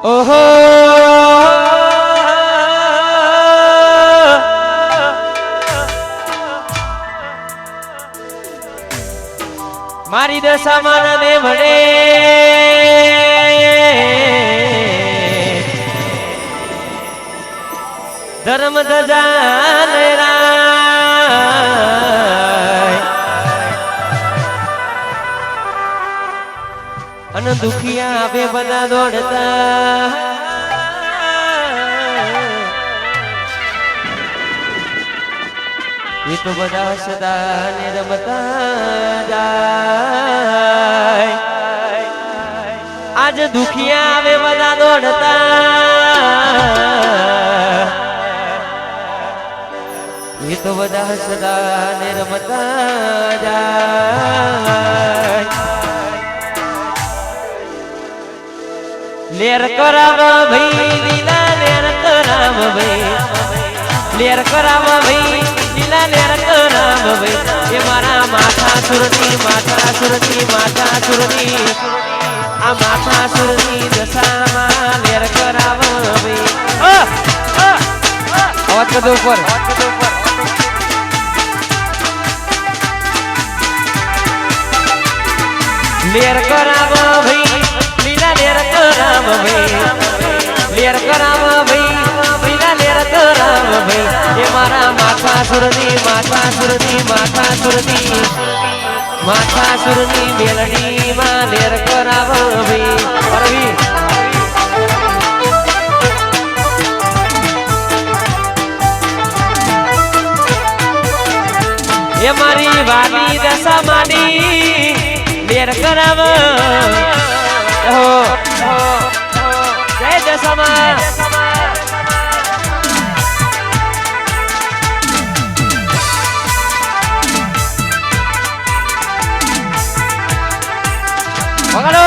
ઓહો મારી દશામાં ને ભણે ધર્મ ધજા અને દુખિયા આવે બધા દોડતા એ તો બધા સદા ને રમતા જાય આજ દુખિયા આવે બધા દોડતા એ તો બધા સદા ને રમતા જાય લેર કરાવ ભાઈ લીલા લેર કરાવ ભાઈ લેર કરાવ ભાઈ લીલા લેર કરાવ ભાઈ એ મારા માથા સુરની આ માથા સુરની દશામાં લેર કરાવ ભાઈ અવાજ કદો ઉપર લેર કરાવ ભાઈ લીલા લેર કરાવ ભાઈ લેર કરાવ ભાઈ લીલા લેર કરાવ ભાઈ એ મારા માથા સુરની મેલડી માં લેર કરાવ ભાઈ પરવી એ મારી વાલી દશા માની લેર કરાવ જય દશામાં વગાડો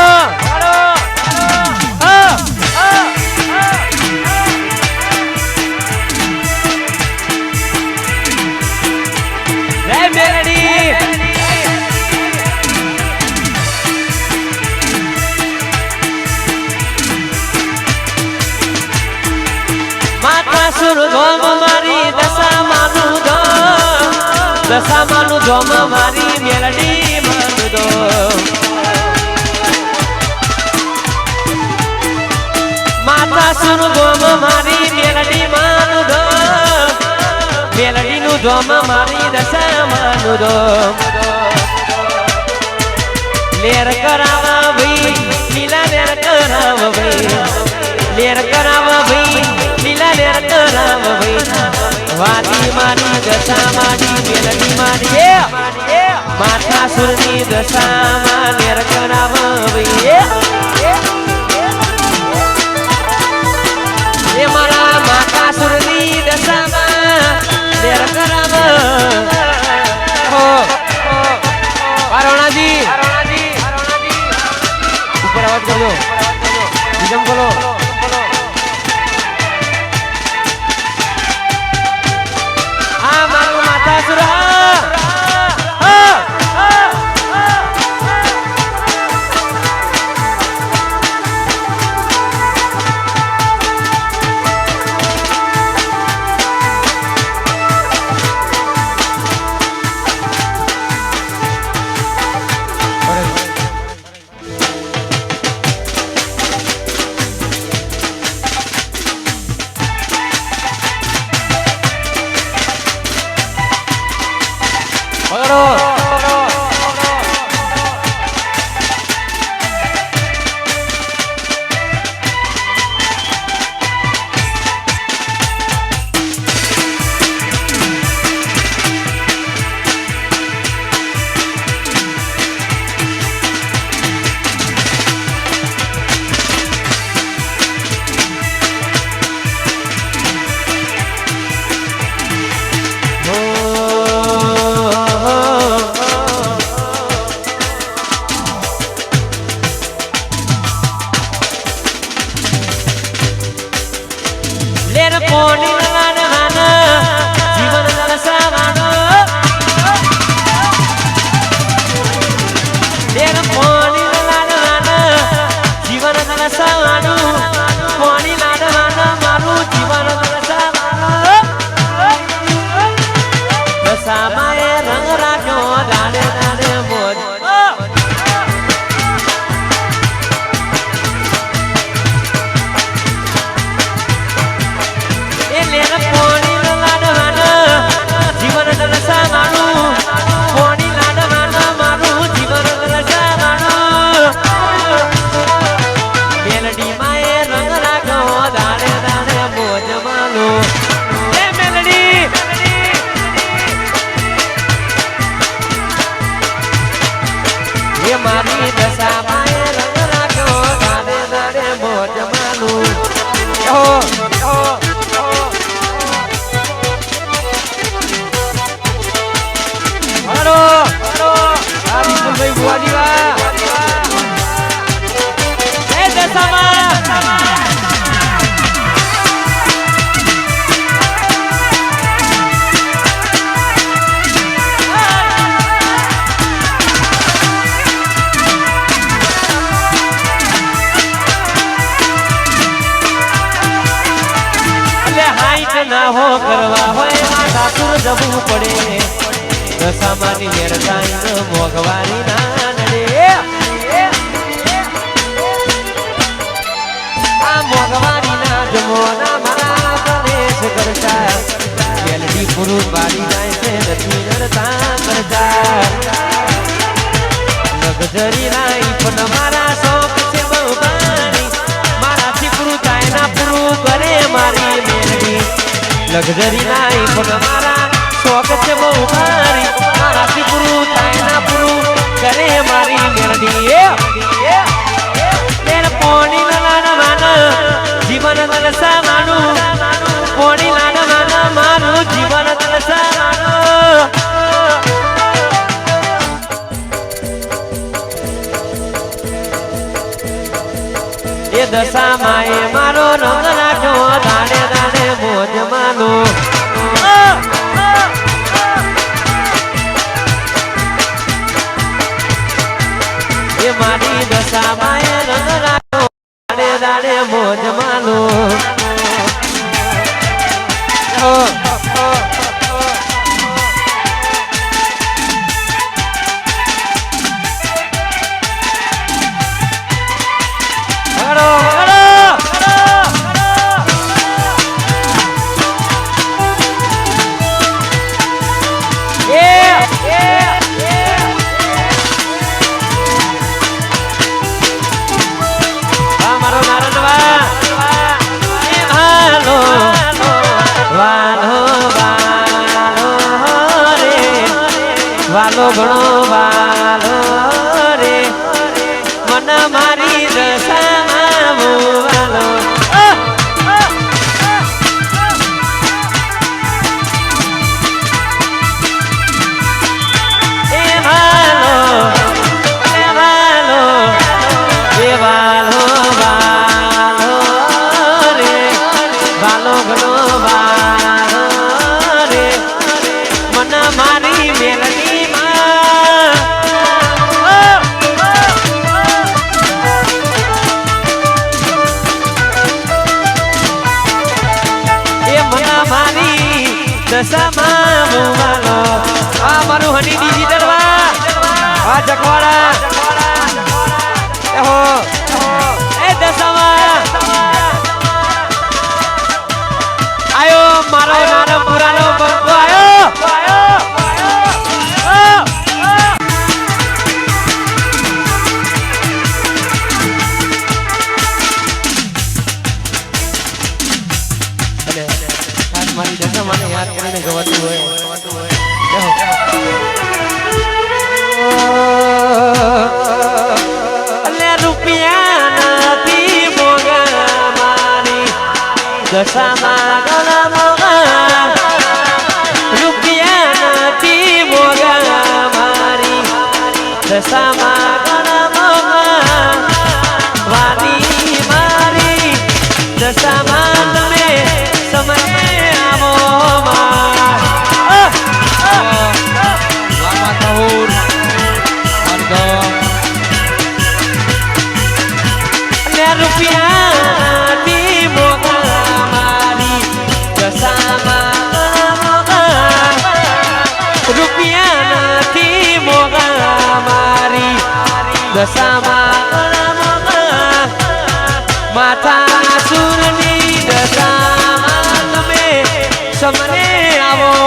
જય મેલડી સુર ધોમ મારી દશામાનું ધોમ મારી મેલડી માનું ધો માતા સુર ધોમ મારી મેલડી માનું ધો મેલડીનું ધોમ મારી દશામાનું ધો લેર કરાવા ભાઈ લીલા લેર કરાવા ભાઈ લેર કરાવા ભાઈ લીલા લેર કરાવ ભાઈ વાલી મારી દશા મારી મેલડી મારી માથા સુરની દશામાં લેર કરાવ ભાઈ એ મારા માથા સુરની દશામાં લેર કરાવ પારોણાજી ઉપર અવાજ કરજો બીજમ બોલો ના હો કરવા હોય માતા સુર જવું પડે દશામાની મેરતાઈ મોગવારી ના નડે આ મોગવારી ના જમોના મારા ગણેશ કરતા મેલડી પુરુષ વાળી જાય છે નથી નડતા કરતા લગજરી લાઈફ ન મારા શોખ છે બહુ બારી મારાથી પૂરું થાય ના પૂરું કરે મારી મેલડી લગજરી લાઈફ ન મારા શોખ છે બહુ બારી મારાથી પૂરું થાય ના પૂરું કરે મારી મેલડી પોણી લાડવાન જીવન તલસા માનું પોણી લાડવાન મારું જીવન તલસા માનું એ દશા માએ મારો રંગ રાખ્યો દાડે દાડે મોજ માનો એ મારી દશા માએ રંગ રાખ્યો દાડે દાડે મોજ માનો વાલો ઘણો વાલો રે મન મારી દશામાં વાલો એ વાલો એ વાલો એ વાલો વાલો રે વાલો ઘણો વાલો રે મન મારી મેલડી દશામાં મુવાલો આ મારું હની ડિજિટલ આ જકવાડા એહો એ દશામાં આયો મારો નાનો પુરાનો બંકો આયો મારી દશા મને યાદ કરીને ગવાતું હોય અલે રૂપિયા નથી મોગા મારી દશામાં ગળા મોગા રૂપિયા નથી મોગા મારી દશામાં ગળા મોગા વાલી મારી દશામાં તમે સમય રૂપિયા થી મોગા મારી દશામાં મોગા રૂપિયા નથી મોગા મારી દશામાં મોગા માતા સુરની દશામાં તમે સમને આવો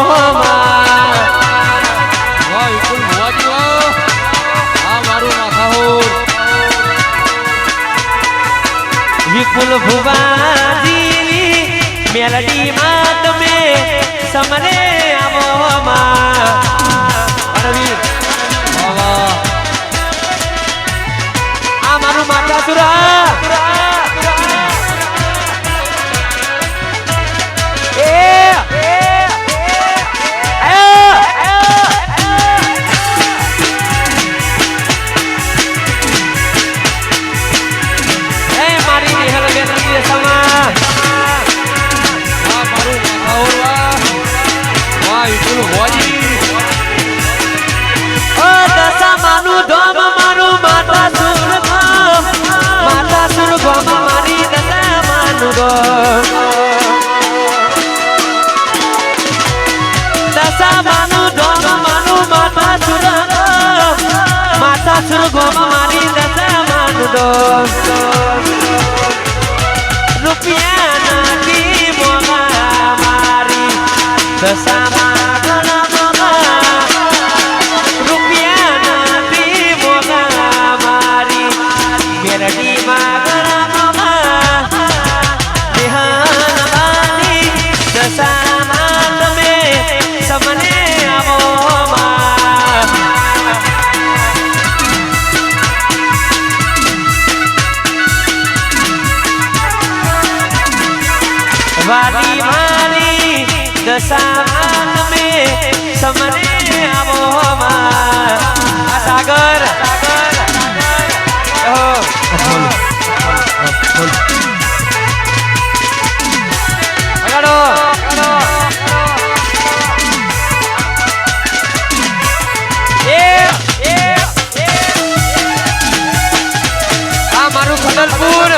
વિપુલ ભુવાજી મેલડી માં તમે સમને આવો આ મારું માતા સુરા દશા માનું ધોમ મારું માતા સુર માતા દશામાં ગણવામાં રૂપિયા નથી મોગા મારી મેરડીમાં ગણવામાં દેહાનવાની દશામાં તમે સમને આવો વાલી મારી દશામાં તમે સમને આવો આ સાગર આ મારું ખડલપુર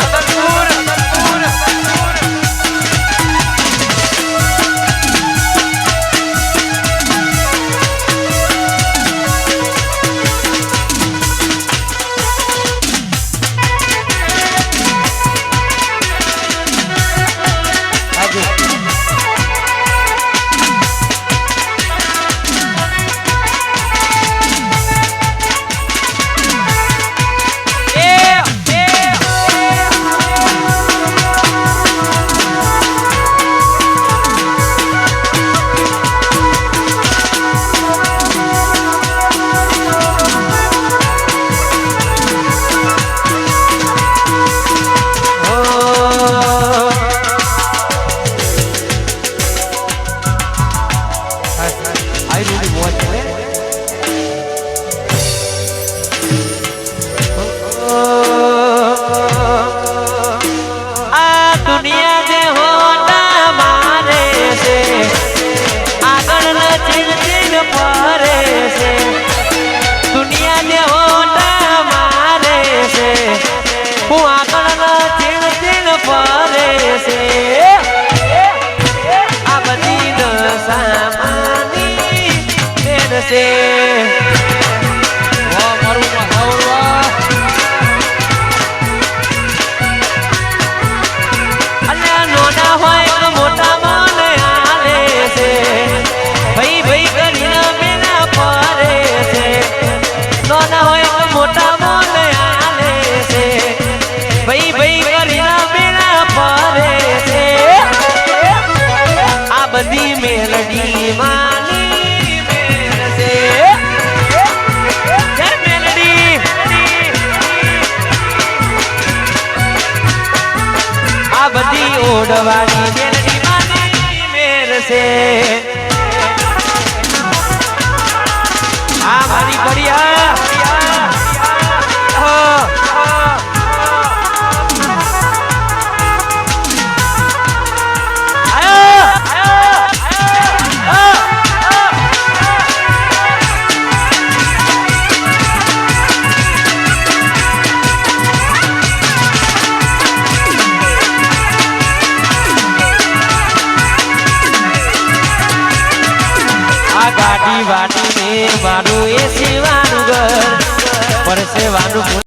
ઓડવાની મેલડી માની મેરસે આ મારી બઢિયા ગાડી વાડી ને મારું એ સેવાનું ઘર પરસેવાનું